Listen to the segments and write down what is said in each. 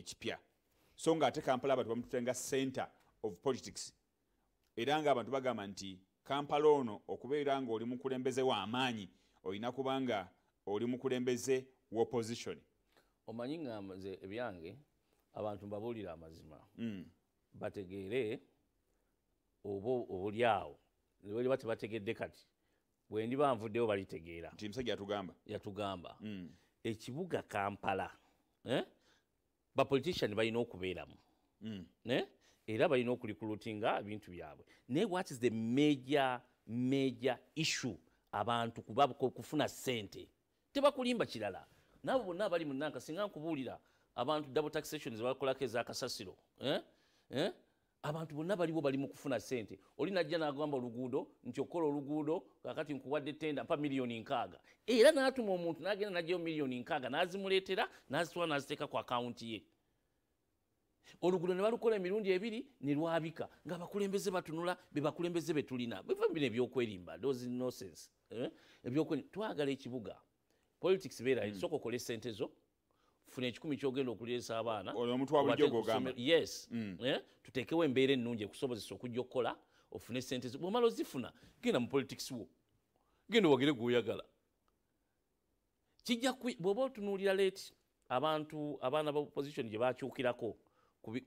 ekipya so nga ate Kampala abantu bamututenga center of politics era nga abantu bagamba nti Kampala ono okubeera nga oli mukulembeze w'amaanyi olina kubanga oli mukulembeze w'opposition. Omanyi nga nze ebyange abantu mbabuulira amazima bategeere obulyawo bwe bati bategedde kati bwe ndi banvuddeyo balitegeera nti musajja yatugamba ekibuga Kampala bapolitician balina okubeeramu era balina okulikulutinga ebintu byabwe naye what is the major issue abantu kufuna ssente tebakulimba kirala nabo bonna bali munanka singa nkubuulira abantu double taxation zebakolako ez'akasasiro abantu bonna baliwo bali mu kufuna ssente oli najja n'agamba oluguudo nti okola oluguudo kakati nkuwadde tenda mpa miliyoni 6 era n'atuma omuntu n'agenda n'ajjayo miliyoni 6 n'azimuleetera n'azitwala n'aziteeka ku akawunti ye oluguudo ne balukola emirundi 2 ne lwabika ng'abakulembeze batunula be bakulembeze be tulina biva bino ebyokwerimba those nonsense twagala ekibuga politics beera soko okole ssente zo funa 10 kyogenda okuleesa abaana omuntu wabulijjo gogamba yes tuteekewo embeera ennungi ekusobozesa okujja okukola ofune ssente zo bw'omala ozifuna genda mu politics wo genda wagere gw'oyagala kijja bw'oba otunuulira leeti abaana ba opposition gye bakyukirako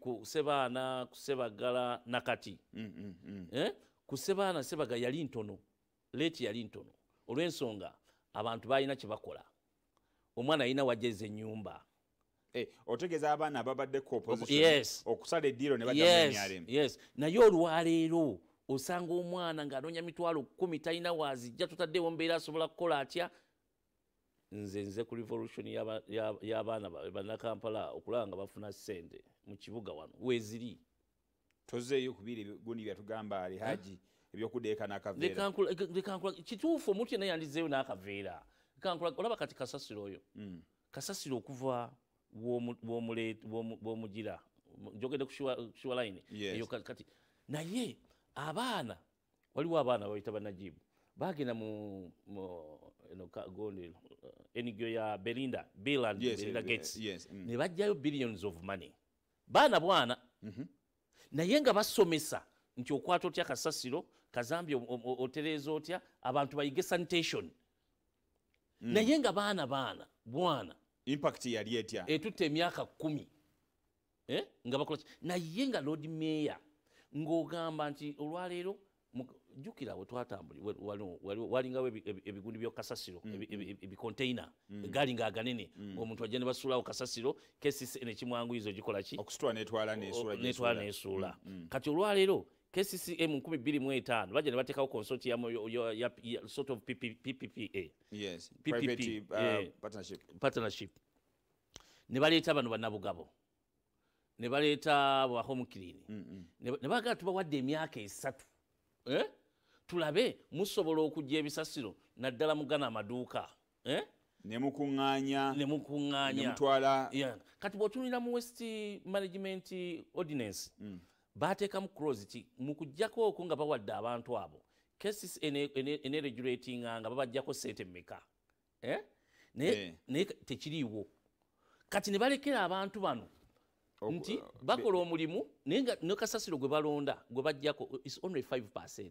ku Sebaana ku Sebagala nakati ku Sebaana Sebaga yali ntono leeti yali ntono olw'ensonga abantu balina kye bakola omwana alina wajjeza ennyumba otegeeza abaana ababadde ku opposition okusala eddiiro ne badda mu NRM naye olwaleero osanga omwana ng'anoonya mitwalo 10 talina waazijja tutaddewo mbeera asobola kukola atya nze ku revolution y'abaana bannakampala okulaba nga bafuna ssente mu kibuga wano weeziri tozeeyo kubiri gundi byatugamba ali haji ebyokudeeka n'akaveera kituufu omuntu yenna yandizeeyo n'akaveera olaba kati kasasiro oyo kasasiro okuva bw'omugira njogedde ku shuwalayini eyo kati naye abaana waliwo abaana bayita bannajibu bagenda mu enigyo ya Belinda Gates ne bajjayo billions of money baana bwana naye nga basomesa nti okwata otya kasasiro kazambye otereeza otya abantu bayige sanitation naye nga baana bwana impact yali etya etutte emyaka 10 nga bakola naye nga Lord Mayor ng'ogamba nti olwaleero jukira bwe twatambuli walingawo ebigundi by'okasasiro ebicontainer galinga aganene omuntu ajja ne basuulawo kasasiro KCCA nekimwanguyiza ogikola ki okusitula netwala nesuula kati olwaleero KCCA mu 2025 bajja ne bateekawo consortium ya sort of PPPA private partnership ne baleeta bano bannabugabo ne baleeta bwa home clean ne bagala tubawadde emyaka 3 tulabe musobola okujja ebisasiro naddala mugana amaduuka nemukuŋŋaanya nemutwala kati bw'otunulira mu West Management Ordinance baateekamu clause ti mu kujjako okwo nga bawadde abantu abo cases eneregulatinga nga babajjako ssente mmeka naye tekiriiwo kati ne balekera abantu bano nti bakola omulimu naye nga nekasasiro gwe balonda gwe bajjako is only 5%.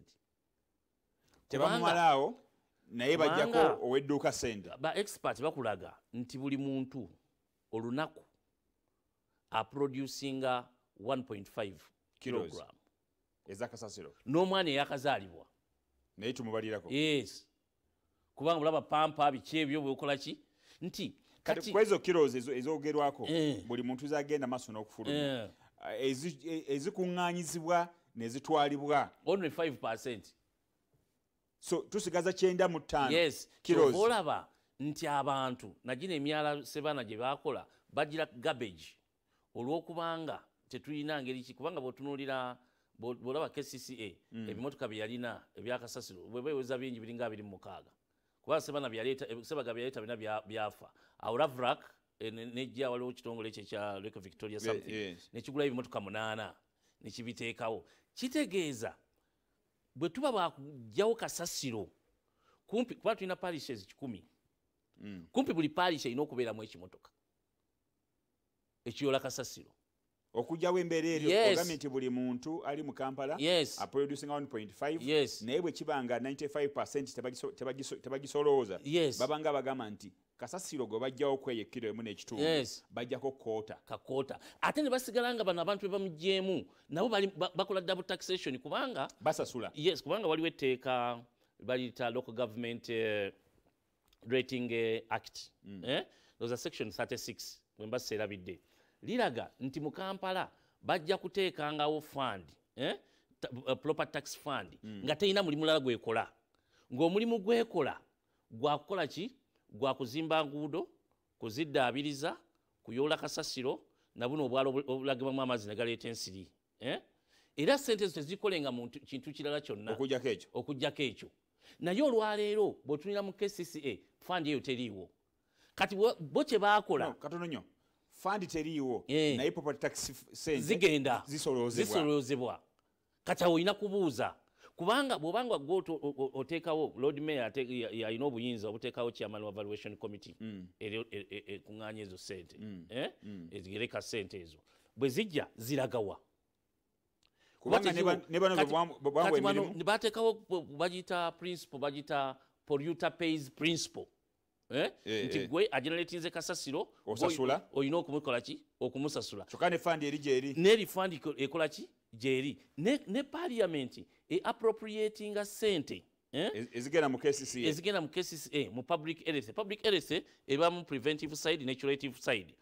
Tebamumalaawo naye bajjako owedduuka ssente. Ba expert bakulaga nti buli muntu olunaku aproducinga 1.5 kilogram ezakasasiro n'omwana eyakazaalibwa naye tumubalirako. Yes, kubanga bulaba pampa biki ebyo bwekola ki nti kati kwezo kilos ezogerwako buli muntu zagenda maaso n'okufuluma ezikuŋŋaanyizibwa nezitwalibwa only 5%. So tusigaza 95. Yes, kilos olaba nti abantu nagina emyala Sebaana gye bakola bagira garbage olw'okubanga tetulina ngeri ki kubanga bw'otunuulira bw'olaba KCCA ebimotoka bye yalina ebyakasasiro bwe beweza bingi biringa 26 kuba Sebaana Sebaga byaleeta bina byafa awo Lavrak nejja waliwo kitongole ekyo ekya Lake Victoria something nekigula ebimotoka 8 nekibiteekawo kitegeeza bwe tuba bakujjawo kasasiro kumpi kuba tulina parishes 10 kumpi buli parish erina okubeeramu ekimotoka ekiyola kasasiro okujjawo embeera eryo ogambye nti buli muntu ali mu Kampala aproducing 1.5 naye bwe kibanga 95% tebagisolooza babanga bagamba nti kasasiro gwe bajjawo kweyekiro emu n'ekitundu bajjako kakota ate ne basigala nga bano abantu be bamugjeemu nabo bakola double taxation kubanga basasula kubanga waliwo etteeka baliyita local government rating act those are section 36 bwe mbassa erabidde liraga nti mu Kampala bajja kuteekangawo fund proper tax fund nga terina mulimu mulala gwekola ng'omulimu gwekola gwakukola ki gwa kuzimba nguudo kuziddaabiriza kuyoola kasasiro na buno obwalo obulagibwamu amazzi ne galeeta ensiri era ssente ezo tezikolenga mu kintu kirala kyonna okujjako ekyo naye olwaleero bw'otunira mu KCCA fund eyo teriiwo kati bo kye baakola katono nnyo fund teriiwo naye property tax zigenda zisoloozebwa kati awo olina kubuuza kubanga bw'obanga gwe oteekawo Lord Mayor alina obuyinza obuteekawo chairman wa valuation committee ekuŋŋaanya ezo ssente ezireka ssente ezo bwe zijja ziragawa ne bateekawo bagiyita principle bagiyita polluter pays principle nti gwe ageneratinze kasasiro olina okumukola ki okumusasula kyokka ne fund eri gyeri n'eri fund ekola ki gyeri ne parliament appropriatinga ssente ezigenda mu KCCA mu public health eba mu preventive side ne curative side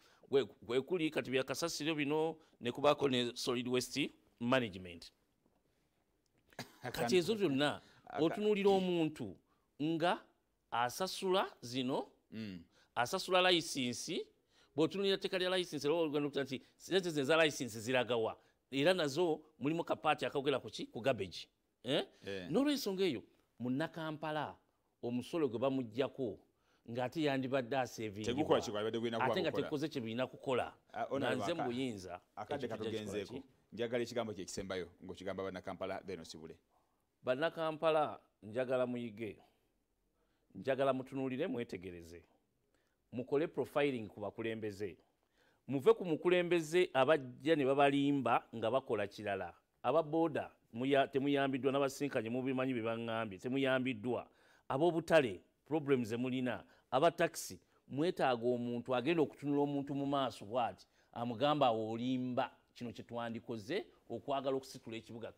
gwekuli kati bya kasasiro bino ne kubaako ne solid waste management kati ezo byonna otunuulira omuntu nga asasula zino asasula license bw'otunulira teka lya license nti sente zino za license ziragawa era nazo mulimu kapaati akagera ku garbage n'olwensonga eyo munnakampala omusolo gwe bamuggyako ng'ate yandibadde aseevingibwa ate nga tekoze kye birina kukola nanze mu buyinza akadde katugenzeeko njagala ekigambo kye kisembayo ng'okigamba bannakampala Beno Sibule bannakampala njagala muyige njagala mutunuulire mwetegereze mukole profiling ku bakulembeze muve ku mukulembeze abajja ne babalimba nga bakola kirala ababoda temuyambiddwa n'abasinkanye mubimanyi bye baŋŋambye temuyambiddwa ab'obutale problems emulina abataxi mwetaaga omuntu agenda okutunula omuntu mu maaso bw'ati amugamba awo olimba kino kye twandikoze okwagala okusitula ekibuga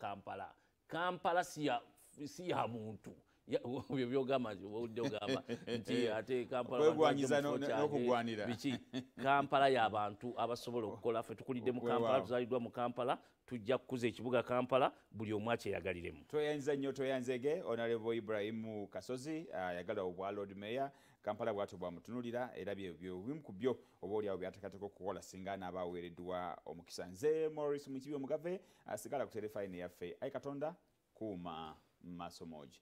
Kampala si ya muntu byo byogamba owulidde ogamba nti ate Kampala biki Kampala y'abantu abasobola okukola ffe tukulidde mu Kampala tuzaliddwa mu Kampala tujja kukuza ekibuga Kampala buli omu akyeyagaliremu tweyanziza nnyo tweyanzege Honorable Ibrahim Kasozi ayagala obwa Lord Mayor Kampala bw'atyo bwamutunulira era byo bimu ku byo oba oliawo byateekateeka okukola singa n'abaaweereddwa omukisa nze Morris Mukibi omugave asigala ku telefayini yaffe ayi Katonda kuuma maaso moja